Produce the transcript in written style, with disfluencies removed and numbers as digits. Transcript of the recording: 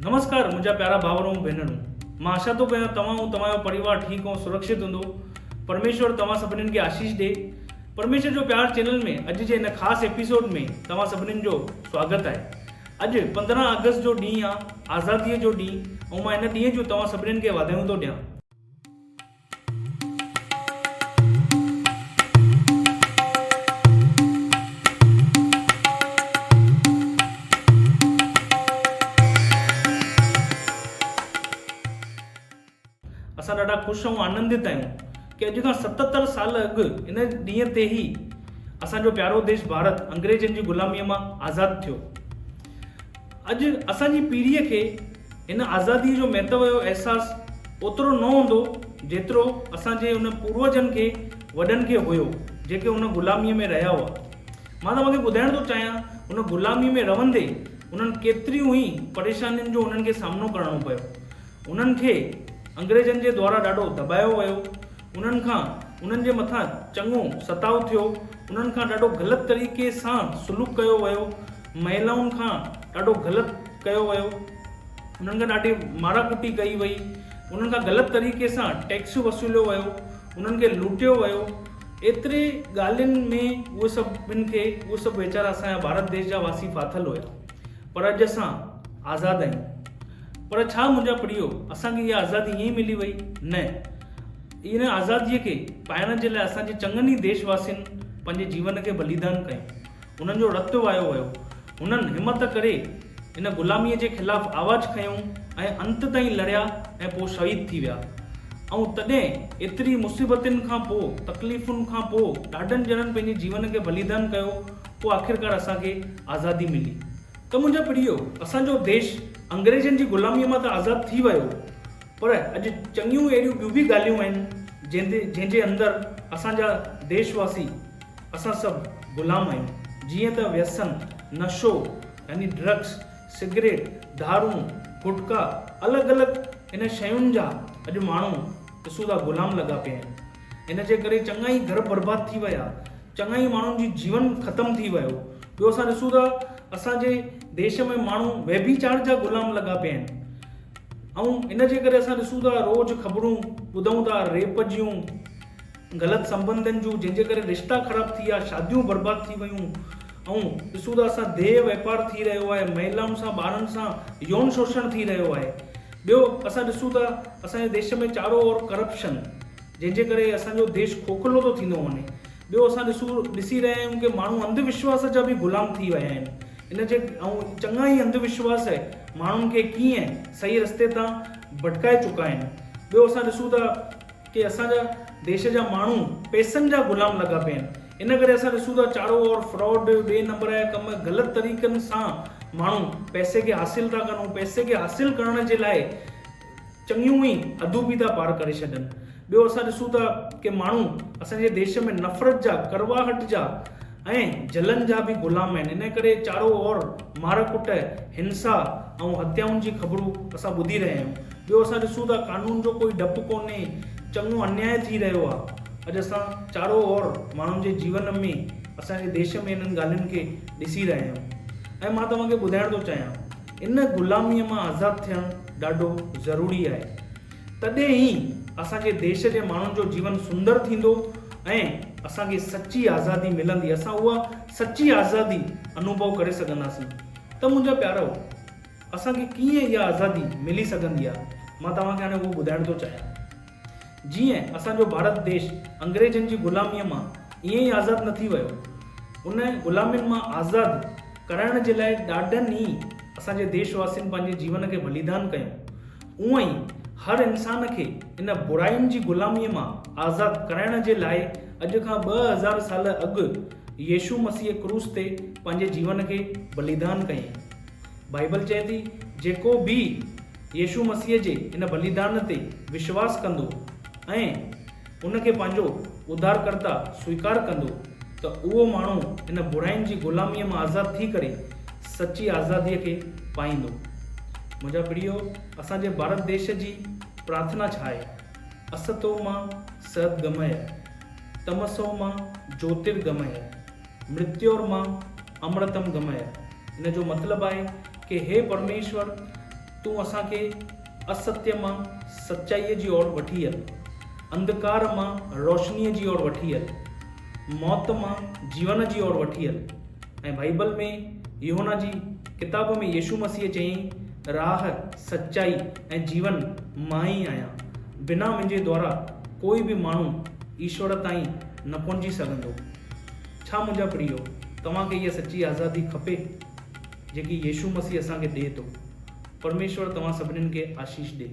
नमस्कार मुझा प्यारा भावरों भेनरूं। मां आशा तो कयां तव्हां ऐं तव्हांजो परिवार ठीक ऐं सुरक्षित हूंदो। परमेश्वर तव्हां सभिनीनि खे आशीष ॾे। परमेश्वर जो प्यार चैनल में अॼु जे हिन ख़ासि एपिसोड में तव्हां सभिनीनि जो स्वागत आहे। अॼु 15 अगस्त जो ॾींहुं आहे, आज़ादीअ जो ॾींहुं, ऐं मां हिन ॾींहं जो तव्हां सभिनीनि खे वाधायूं थो ॾियां। असां ॾाढा ख़ुशि ऐं आनंदित आहियूं कि अॼु खां 77 साल अॻु इन ॾींहं ते ई असांजो प्यारो देश भारत अंग्रेजनि जी ग़ुलामीअ मां आज़ादु थियो। अॼु असांजी पीढ़ीअ खे हिन आज़ादीअ जो महत्व जो अहसासु ओतिरो न हूंदो जेतिरो असांजे उन पूर्वजनि खे वॾनि खे हुयो जेके उन ग़ुलामीअ में रहिया हुआ। मां तव्हांखे ॿुधाइण थो चाहियां, उन ग़ुलामीअ में रहंदे उन्हनि केतिरियूं ई परेशानियुनि जो उन्हनि खे सामनो करणो पियो। उन्हनि खे अंग्रेजनि जे द्वारा ॾाढो दबायो वियो, उन्हनि जे मथां चङो सताव थियो, उन्हनि खां ॾाढो ग़लति तरीक़े सां सुलूक कयो वियो, महिलाउनि खां ॾाढो ग़लति कयो वियो, उन्हनि खां ॾाढी माराकुटी कई वई, उन्हनि खां ग़लति तरीक़े सां टैक्स वसूलियो वियो, उन्हनि खे लूटियो वियो। एतिरे ॻाल्हियुनि में उहे सभु वीचारा असांजा भारत देश जा वासी फाथल हुया। पर अॼु असां आज़ादु आहियूं। पर छा मुंहिंजा प्रियो, असांखे इहा आज़ादी ईअं ई मिली वई? न, इन आज़ादीअ खे पाइण जे लाइ असांजे चङनि ई देशवासियुनि पंहिंजे जीवन खे बलिदान कयो, उन्हनि जो रतु वायो वियो, उन्हनि हिमत करे इन ग़ुलामीअ जे ख़िलाफ़ु आवाज़ु खयूं ऐं अंत ताईं लड़िया ऐं पोइ शहीद थी विया। ऐं तॾहिं एतिरी मुसीबतुनि खां पोइ, तकलीफ़ुनि खां पोइ, ॾाढनि ॼणनि पंहिंजे जीवन खे बलिदान कयो, पोइ आख़िरकार असांखे आज़ादी मिली। त मुंहिंजा प्रियो, असांजो देश अंग्रेजनि जी ग़ुलामीअ मां त आज़ादु थी वियो, पर अॼु चङियूं अहिड़ियूं ॿियूं बि ॻाल्हियूं आहिनि जंहिंजे अंदरि असांजा देशवासी असां सभु ग़ुलाम आहियूं। जीअं त व्यसन, नशो यानी ड्रग्स, सिगरेट, दारू, गुटका, अलॻि अलॻि इन शयुनि जा अॼु माण्हू ॾिसूं था ग़ुलाम लॻा पिया आहिनि। इन जे करे चङा ई घर बर्बाद थी विया, चङा ई माण्हुनि जी जीवन ख़तमु थी वियो। ॿियो असां ॾिसूं था असांजे देश में माण्हू व्यभिचार जा ग़ुलाम लॻा पिया आहिनि। ऐं इन जे करे असां ॾिसूं था रोज़ ख़बरूं ॿुधूं था रेप जूं, ग़लति संबंधनि जूं, जंहिंजे करे रिश्ता ख़राब थी विया, शादियूं बर्बाद थी वियूं। ऐं ॾिसूं था असां देह वापार थी रहियो आहे, महिलाउनि सां, ॿारनि सां यौन शोषण थी रहियो आहे। ॿियो असां ॾिसूं था असांजे देश में चारो ओर करप्शन, जंहिंजे करे असांजो देश खोखलो थो थींदो वञे। ॿियो असां ॾिसी रहिया आहियूं कि माण्हू अंधविश्वास जा बि ग़ुलाम थी विया आहिनि। इन जे ऐं चङा ई अंधविश्वास माण्हुनि खे कीअं सही रस्ते तां भटकाए चुका आहिनि। ॿियो असां ॾिसूं था कि असांजा देश जा माण्हू पैसनि जा ग़ुलाम लॻा पिया आहिनि। इन करे असां ॾिसूं था चारो ओर फ्रॉड, ॿिए नंबर जा कम, ग़लति तरीक़नि सां माण्हू पैसे खे हासिल था कनि। पैसे खे हासिल करण जे लाइ चङियूं ई हदूं बि था पार करे छॾनि। ॿियो असां ॾिसूं था कि माण्हू असांजे देश में नफ़रत जा, करवाहट जा ऐं जलन जा बि ग़ुलाम आहिनि। इन करे चारो ओर मारकुट, हिंसा ऐं हत्याउनि जी ख़बरूं असां ॿुधी रहिया आहियूं। ॿियो असां ॾिसूं था कानून जो कोई डपु कोन्हे, चङो अन्याय थी रहियो आहे। अॼु असां चारो ओर माण्हुनि जे जीवन में, असांजे देश में इन्हनि ॻाल्हियुनि खे ॾिसी रहिया आहियूं। ऐं मां तव्हांखे ॿुधाइण थो चाहियां, इन ग़ुलामीअ मां आज़ादु थियणु ॾाढो ज़रूरी आहे। तॾहिं ई असांजे देश जे माण्हुनि जो जीवन सुंदर थींदो ऐं असांखे सची आज़ादी मिलंदी। असां उहा सची आज़ादी अनुभव करे सघंदासीं। त मुंहिंजा प्यारो, असांखे कीअं इहा आज़ादी मिली सघंदी आहे, मां तव्हांखे हाणे उहो ॿुधाइण थो चाहियां। जीअं असांजो भारत देश अंग्रेजनि जी ग़ुलामीअ मां ईअं ई आज़ादु न थी वियो, उन ग़ुलामियुनि मां आज़ादु कराइण जे लाइ ॾाढनि ई असांजे देशवासियुनि पंहिंजे जीवन खे बलिदान कयो। उअं ई हर इंसान खे इन बुराइयुनि जी ग़ुलामीअ मां आज़ादु कराइण जे लाइ अॼु खां 2000 साल अॻु यीशू मसीह क्रूस ते पंहिंजे जीवन खे बलिदान कयईं। बाइबल चए थी, जेको बि यीशू मसीह जे इन बलिदान ते विश्वास कंदो ऐं उनखे पंहिंजो उद्धारकर्ता स्वीकार कंदो, त उहो माण्हू इन बुराइयुनि जी ग़ुलामीअ मां आज़ादु थी करे सची आज़ादीअ खे पाईंदो। मुंहिंजा प्रियो, असांजे भारत देश जी प्रार्थना छा आहे? असतो मां सद्गमय, तमसो मां ज्योतिर्गमय, मृत्योर्मां अमृतम गमय। इन जो मतिलबु आहे कि हे परमेश्वर, तूं असांखे असत्य मां सचाईअ जी ओर वठी हल, अंधकार मां रोशनीअ जी ओर वठी हल, मौत मां जीवन जी ओर वठी हल। ऐं बाइबल में यूहन्ना जी किताब में यीशु मसीह चयईं, राह सचाई ऐं जीवन मां ई आहियां, बिना मुंहिंजे द्वारा कोई बि माण्हू ईश्वर ताईं न पहुची सघंदो। छा मुंहिंजा प्रियो, तव्हांखे इहा सची आज़ादी खपे जेकी यीशु मसीह असांखे ॾिए थो? परमेश्वर तव्हां सभिनीनि खे आशीष ॾे।